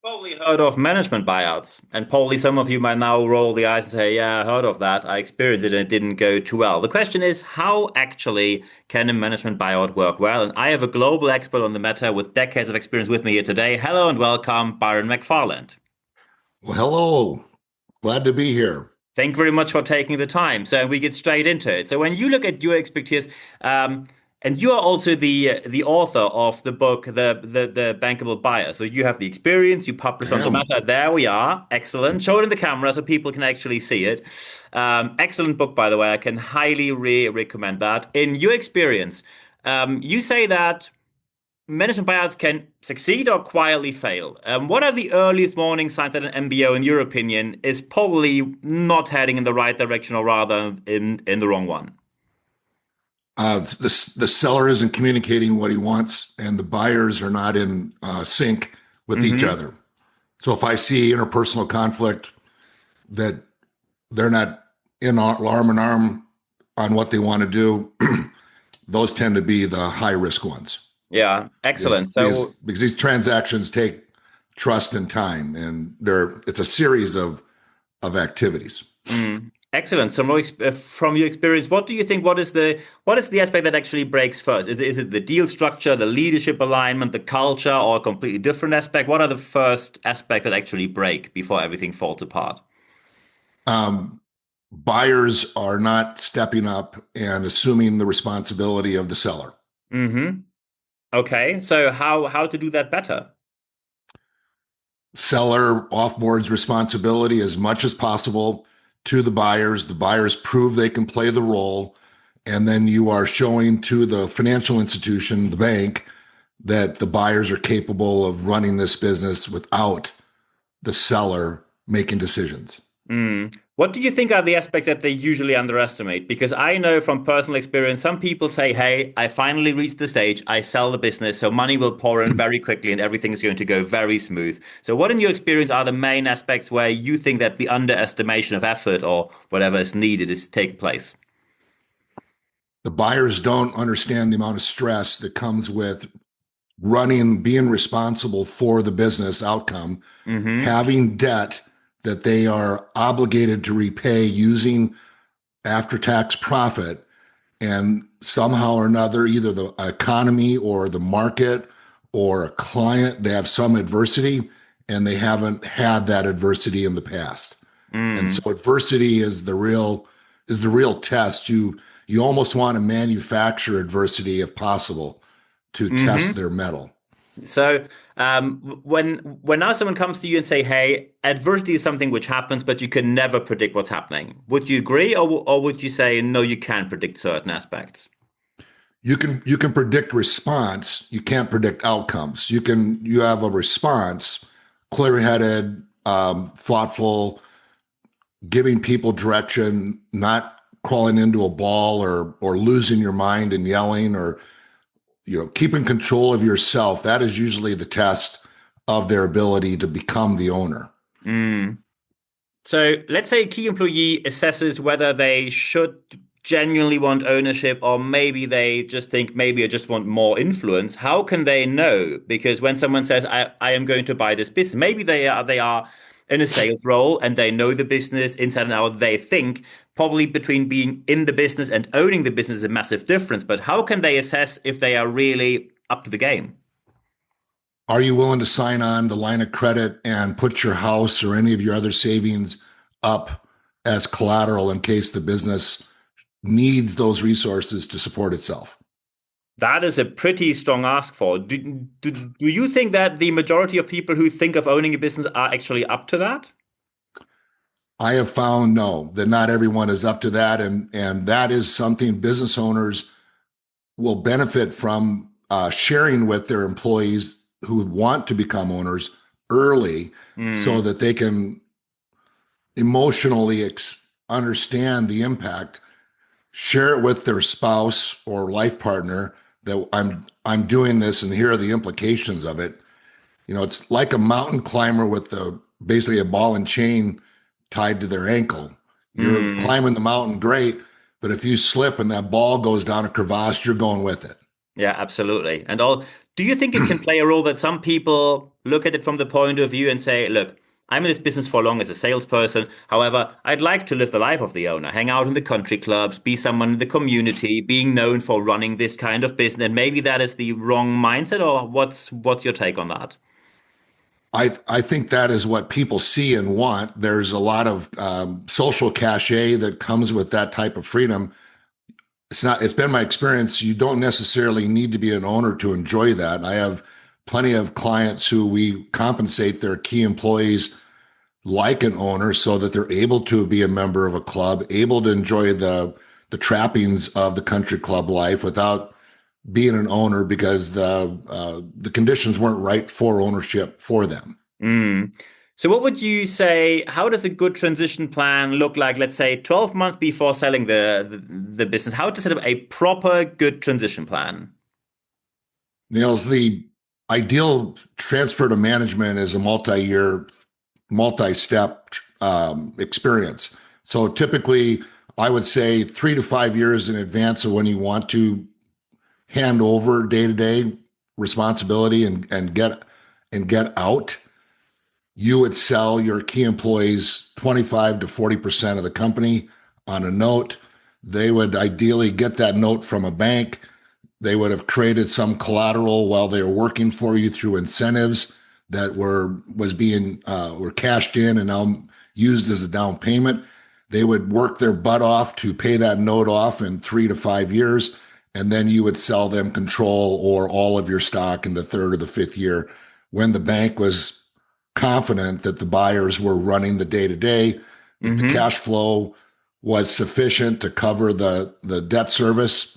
Probably heard of management buyouts, and probably some of you might now roll the eyes and say, "Yeah, I heard of that. I experienced it, and it didn't go too well." The question is, how actually can a management buyout work well? And I have a global expert on the matter with decades of experience with me here today. Hello and welcome, Byron McFarland. Well, hello. Glad to be here. Thank you very much for taking the time. So we get straight into it. So when you look at your expertise, and you are also the author of the book, the Bankable Buyer. So you have the experience. You publish I on the am. matter. There we are. Excellent. Show it in the camera so people can actually see it. Excellent book, by the way. I can highly recommend that. In your experience, you say that management buyouts can succeed or quietly fail. What are the earliest warning signs that an MBO, in your opinion, is probably not heading in the right direction or rather in the wrong one? The seller isn't communicating what he wants, and the buyers are not in sync with each Hmm. other. So if I see interpersonal conflict, that they're not in arm in arm on what they want to do, those tend to be the high risk ones. Yeah, Because, excellent. because, So, because these transactions take trust and time, and it's a series of activities. excellent. So, from your experience, what do you think? What is the aspect that actually breaks first? Is it the deal structure, the leadership alignment, the culture, or a completely different aspect? What are the first aspects that actually break before everything falls apart? Um, Buyers are not stepping up and assuming the responsibility of the seller. Hmm. Okay. So, how to do that better? Seller offboards responsibility as much as possible to the buyers. The buyers prove they can play the role. And then you are showing to the financial institution, the bank, that the buyers are capable of running this business without the seller making decisions. Mm. What do you think are the aspects that they usually underestimate? Because I know from personal experience, some people say, "Hey, I finally reached the stage, I sell the business, so money will pour in very quickly and everything is going to go very smooth." So, what in your experience are the main aspects where you think that the underestimation of effort or whatever is needed is take place? The buyers don't understand the amount of stress that comes with being responsible for the business outcome, Hmm. having debt that they are obligated to repay using after tax profit. And somehow or another, either the economy or the market or a client, they have some adversity and they haven't had that adversity in the past. And Mm. so adversity is the real test. You almost want to manufacture adversity if possible to test Hmm. their mettle. So, when now someone comes to you and say, "Hey, adversity is something which happens, but you can never predict what's happening," would you agree, or would you say, "No, you can predict certain aspects"? You can predict response. You can't predict outcomes. You have a response, clear-headed, thoughtful, giving people direction, not crawling into a ball or losing your mind and yelling or keeping control of yourself. That is usually the test of their ability to become the owner. Mm. So, let's say a key employee assesses whether they should genuinely want ownership, or maybe they just think maybe I just want more influence. How can they know? Because when someone says, I am going to buy this business, maybe they are in a sales role and they know the business inside and out. They think probably between being in the business and owning the business is a massive difference. But how can they assess if they are really up to the game? Are you willing to sign on the line of credit and put your house or any of your other savings up as collateral in case the business needs those resources to support itself? That is a pretty strong ask for. Do you think that the majority of people who think of owning a business are actually up to that? I have found no, that not everyone is up to that. And that is something business owners will benefit from sharing with their employees who want to become owners early so Hmm. that they can emotionally understand the impact, share it with their spouse or life partner that I'm doing this and here are the implications of it. It's like a mountain climber with basically a ball and chain tied to their ankle. You're Hmm. climbing the mountain great, but if you slip and that ball goes down a crevasse, you're going with it. Yeah, absolutely. And all, do you think it can play a role that some people look at it from the point of view and say, look, I'm in this business for long as a salesperson. However, I'd like to live the life of the owner, hang out in the country clubs, be someone in the community, being known for running this kind of business. And maybe that is the wrong mindset, or what's your take on that? I think that is what people see and want. There's a lot of social cachet that comes with that type of freedom. It's been my experience. You don't necessarily need to be an owner to enjoy that. I have plenty of clients who we compensate their key employees like an owner so that they're able to be a member of a club, able to enjoy the trappings of the country club life without being an owner because the conditions weren't right for ownership for them. Mm. So what would you say, how does a good transition plan look like, let's say 12 months before selling the business? How to set up a proper good transition plan? Niels, the ideal transfer to management is a multi-year, multi-step experience. So typically, I would say 3 to 5 years in advance of when you want to hand over day-to-day responsibility and get out, you would sell your key employees 25 to 40% of the company on a note. They would ideally get that note from a bank. They would have created some collateral while they were working for you through incentives that were cashed in and now used as a down payment. They would work their butt off to pay that note off in 3 to 5 years, and then you would sell them control or all of your stock in the third or the fifth year when the bank was confident that the buyers were running the day to day, that the Hmm. cash flow was sufficient to cover the debt service.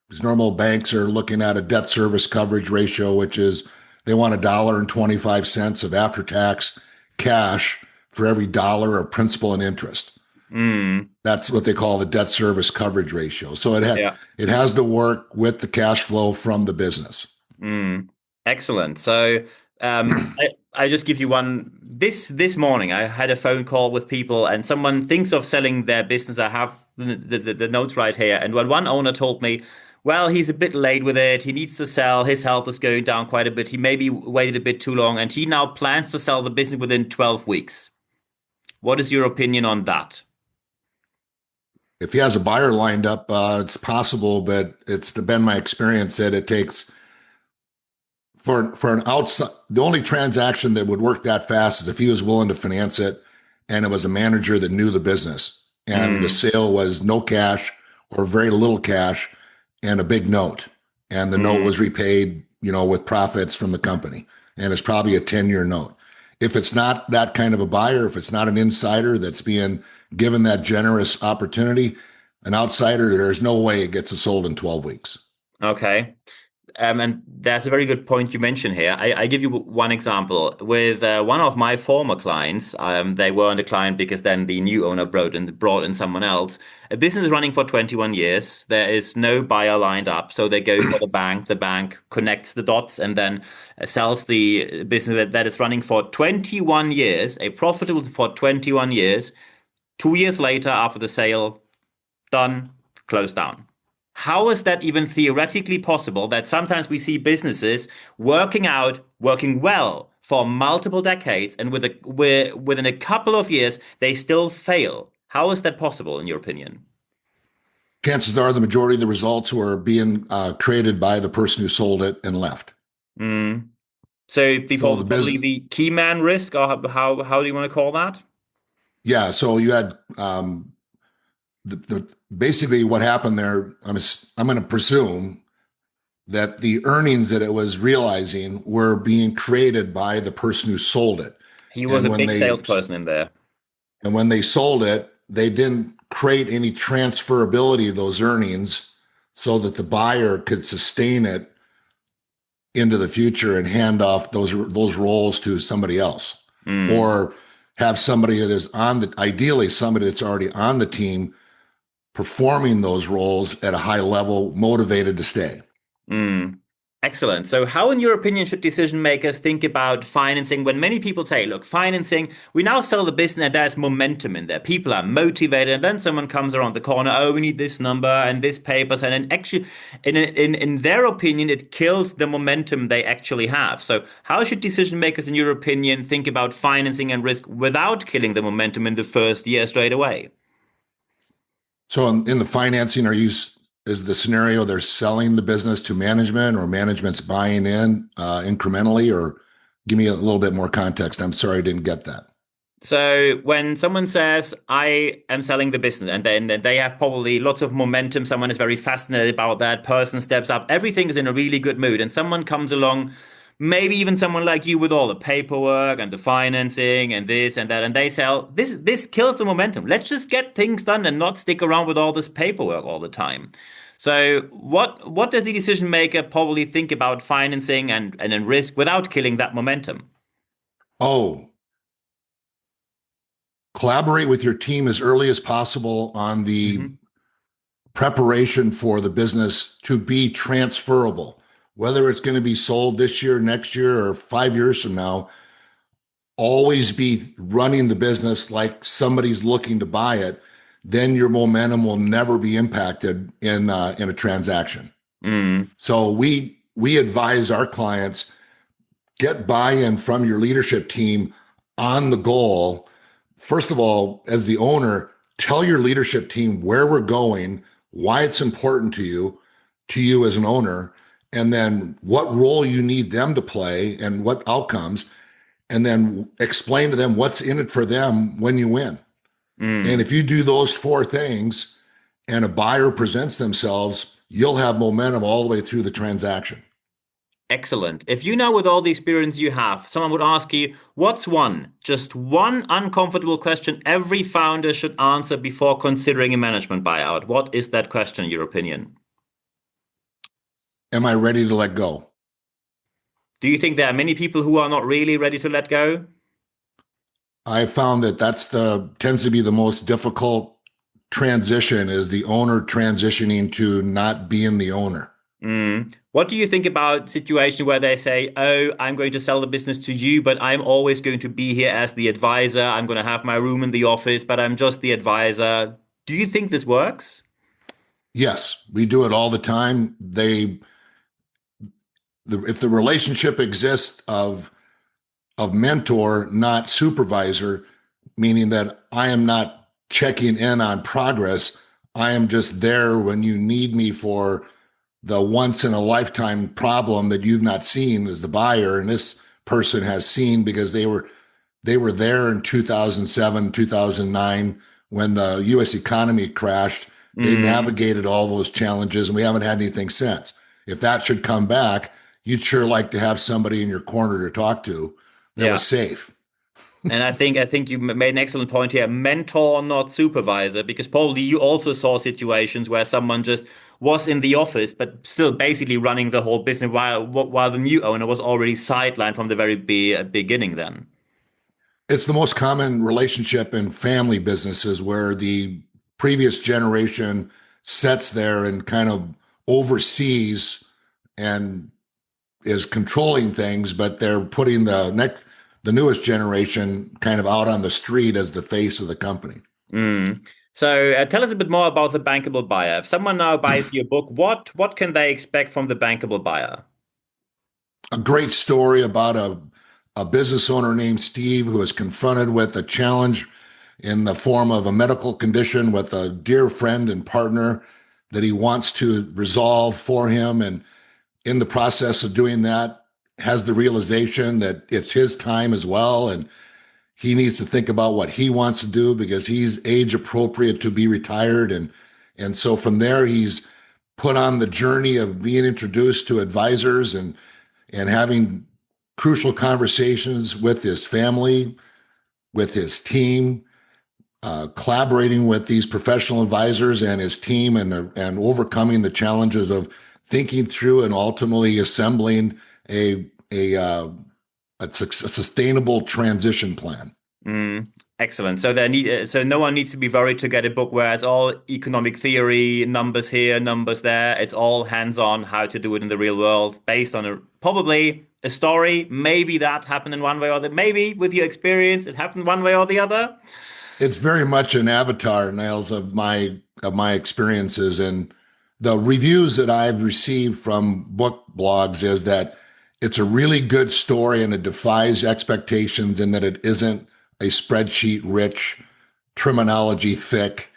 Because normal banks are looking at a debt service coverage ratio, which is they want $1.25 of after tax cash for every dollar of principal and interest. Mm. That's what they call the debt service coverage ratio. So Yeah. it has to work with the cash flow from the business. Mm. Excellent. So I just give you one. This morning, I had a phone call with people, and someone thinks of selling their business. I have the notes right here, and when one owner told me, well, he's a bit late with it. He needs to sell. His health is going down quite a bit. He maybe waited a bit too long, and he now plans to sell the business within 12 weeks. What is your opinion on that? If he has a buyer lined up, it's possible, but it's been my experience that it takes for an outside. The only transaction that would work that fast is if he was willing to finance it, and it was a manager that knew the business, and the Mm. sale was no cash or very little cash, and a big note, and the note Mm. was repaid, with profits from the company, and it's probably a 10-year note. If it's not that kind of a buyer, if it's not an insider that's being given that generous opportunity, an outsider, there's no way it gets sold in 12 weeks. Okay. And that's a very good point you mentioned here. I give you one example. With one of my former clients, they weren't a client because then the new owner brought in someone else. A business is running for 21 years. There is no buyer lined up. So they go for the bank. The bank connects the dots and then sells the business that is running for 21 years, a profitable for 21 years. 2 years later, after the sale, done, closed down. How is that even theoretically possible that sometimes we see businesses working well for multiple decades, and within a couple of years, they still fail? How is that possible, in your opinion? Chances are the majority of the results were being created by the person who sold it and left. Mm. So So people the probably business, the key man risk, or how do you want to call that? yeah. So you had basically what happened there. I'm going to presume that the earnings that it was realizing were being created by the person who sold it, He was and a when big they salesperson in there. and when they sold it, they didn't create any transferability of those earnings so that the buyer could sustain it into the future and hand off those roles to somebody else, Mm. or have somebody that is ideally somebody that's already on the team performing those roles at a high level, motivated to stay. Mm. Excellent. So, how, in your opinion, should decision makers think about financing when many people say, look, financing, we now sell the business and there's momentum in there. People are motivated, and then someone comes around the corner, oh, we need this number and this papers. And then actually, in their opinion, it kills the momentum they actually have. So, how should decision makers, in your opinion, think about financing and risk without killing the momentum in the first year straight away? So in the financing, is the scenario they're selling the business to management or management's buying in incrementally? Or give me a little bit more context. I'm sorry I didn't get that. So when someone says, I am selling the business, and then they have probably lots of momentum, someone is very fascinated about that, person steps up, everything is in a really good mood, and someone comes along, maybe even someone like you with all the paperwork and the financing and this and that, and they sell, this kills the momentum. Let's just get things done and not stick around with all this paperwork all the time. So what does the decision maker probably think about financing and then risk without killing that momentum? Oh, collaborate with your team as early as possible on the Hmm. preparation for the business to be transferable. Whether it's going to be sold this year, next year, or 5 years from now, always be running the business like somebody's looking to buy it. Then your momentum will never be impacted in a transaction. Mm. So we advise our clients, get buy-in from your leadership team on the goal. First of all, as the owner, tell your leadership team where we're going, why it's important to you as an owner, and then what role you need them to play and what outcomes, and then explain to them what's in it for them when you win. And Mm. if you do those four things and a buyer presents themselves, you'll have momentum all the way through the transaction. Excellent. If you know with all the experience you have, someone would ask you, what's just one uncomfortable question every founder should answer before considering a management buyout? What is that question, in your opinion? Am I ready to let go? Do you think there are many people who are not really ready to let go? I found that that's the tends to be the most difficult transition is the owner transitioning to not being the owner. Mm. What do you think about situation where they say, "Oh, I'm going to sell the business to you, but I'm always going to be here as the advisor. I'm going to have my room in the office, but I'm just the advisor." Do you think this works? Yes, we do it all the time. If the relationship exists of mentor, not supervisor, meaning that I am not checking in on progress. I am just there when you need me for the once in a lifetime problem that you've not seen as the buyer. And this person has seen because they were there in 2007, 2009 when the US economy crashed. They Mm. navigated all those challenges and we haven't had anything since. If that should come back, you'd sure like to have somebody in your corner to talk to that Yeah. was safe. And I think you made an excellent point here. Mentor, not supervisor, because probably you also saw situations where someone just was in the office, but still basically running the whole business while the new owner was already sidelined from the very beginning then. It's the most common relationship in family businesses where the previous generation sits there and kind of oversees and is controlling things, but they're putting the newest generation kind of out on the street as the face of the company. Mm. So tell us a bit more about the bankable buyer. If someone now buys your book, what can they expect from the bankable buyer? A great story about a business owner named Steve who is confronted with a challenge in the form of a medical condition with a dear friend and partner that he wants to resolve for him. And in the process of doing that, has the realization that it's his time as well. And he needs to think about what he wants to do because he's age appropriate to be retired. And so from there, he's put on the journey of being introduced to advisors and having crucial conversations with his family, with his team, collaborating with these professional advisors and his team, and overcoming the challenges of thinking through and ultimately assembling a sustainable transition plan. Mm. Excellent. So so no one needs to be worried to get a book where it's all economic theory, numbers here, numbers there. It's all hands-on how to do it in the real world, based on probably a story. Maybe that happened in one way or the maybe with your experience it happened one way or the other. It's very much an avatar, Niles, of my experiences, and the reviews that I've received from book blogs is that it's a really good story and it defies expectations, and that it isn't a spreadsheet rich, terminology thick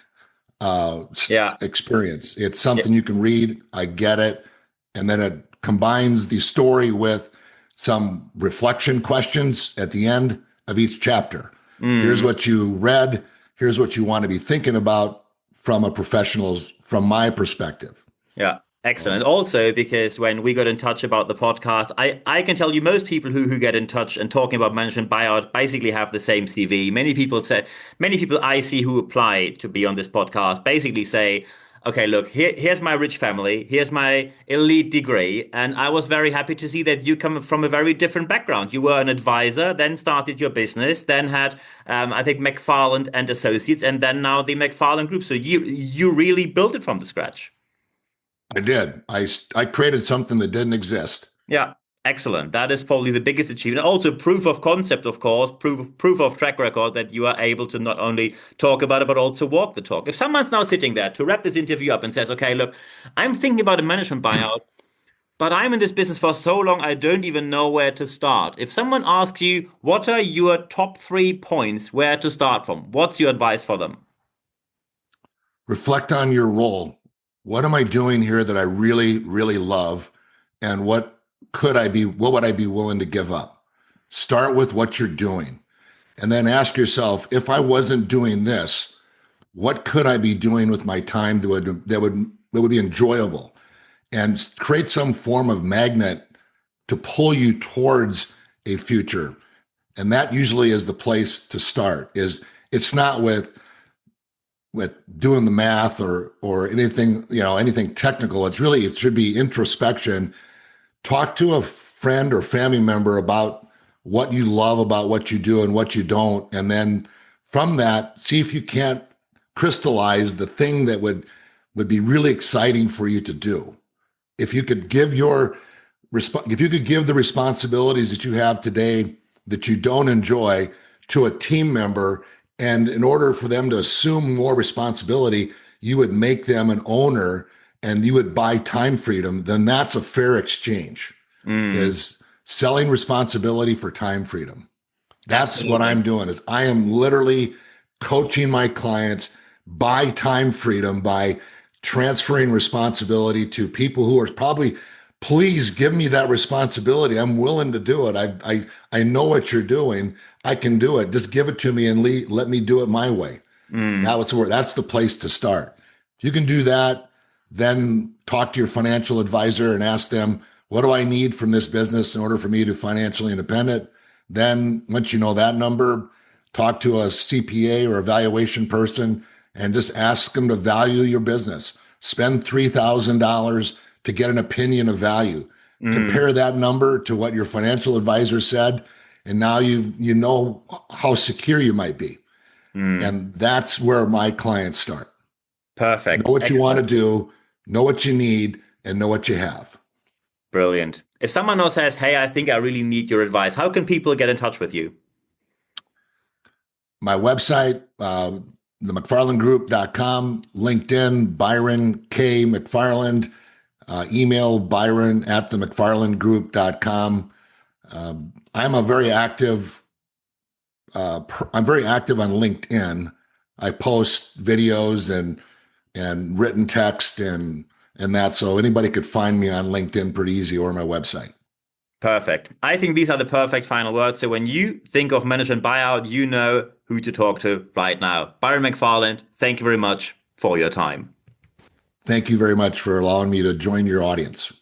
Yeah. experience. It's Yeah. something you can read. I get it, and then it combines the story with some reflection questions at the end of each chapter. Here's Mm. what you read. Here's what you want to be thinking about from my perspective. Yeah, excellent. Um, Also, because when we got in touch about the podcast, I can tell you most people who get in touch and talking about management buyout basically have the same CV. Many people I see who apply to be on this podcast basically say, okay, look, here's my rich family, here's my elite degree, and I was very happy to see that you come from a very different background. You were an advisor, then started your business, then had, I think, McFarland and Associates, and then now the McFarland Group. So you really built it from the scratch. I did. I created something that didn't exist. Yeah, excellent. That is probably the biggest achievement. Also, proof of concept, of course, proof of track record that you are able to not only talk about it, but also walk the talk. If someone's now sitting there to wrap this interview up and says, okay, look, I'm thinking about a management buyout, but I'm in this business for so long, I don't even know where to start. If someone asks you, what are your top 3 points where to start from? What's your advice for them? Reflect on your role. What am I doing here that I really, really love? And what would I be willing to give up? Start with what you're doing. And then ask yourself, if I wasn't doing this, what could I be doing with my time that would be enjoyable? And create some form of magnet to pull you towards a future. And that usually is the place to start. It's not with doing the math or anything technical. It should be introspection. Talk to a friend or family member about what you love about what you do and what you don't, and then from that, see if you can't crystallize the thing that would be really exciting for you to do. If you could give the responsibilities that you have today that you don't enjoy to a team member, and in order for them to assume more responsibility, you would make them an owner and you would buy time freedom, then that's a fair exchange, Mm, is selling responsibility for time freedom. That's what I'm absolutely. doing, is I am literally coaching my clients by time freedom, by transferring responsibility to people who are probably, please give me that responsibility. I'm willing to do it. I know what you're doing. I can do it. Just give it to me and let me do it my way. Mm, That's the place to start. If you can do that, then talk to your financial advisor and ask them, what do I need from this business in order for me to be financially independent? Then once you know that number, talk to a CPA or evaluation person and just ask them to value your business. Spend $3,000 to get an opinion of value. mm, Compare that number to what your financial advisor said, and now you know how secure you might be. mm. And that's where my clients start. Know Perfect. what you want to Excellent. do, know what you need, and know what you have. Brilliant. If someone now says, hey, I think I really need your advice, how can people get in touch with you? My website, the McFarlandGroup.com, LinkedIn, Byron K. McFarland, email Byron at the McFarlandGroup.com. I'm a very active, I'm very active on LinkedIn. I post videos and written text and that. So anybody could find me on LinkedIn pretty easy, or my website. Perfect. I think these are the perfect final words. So when you think of management buyout, you know who to talk to right now. Byron McFarland, thank you very much for your time. Thank you very much for allowing me to join your audience.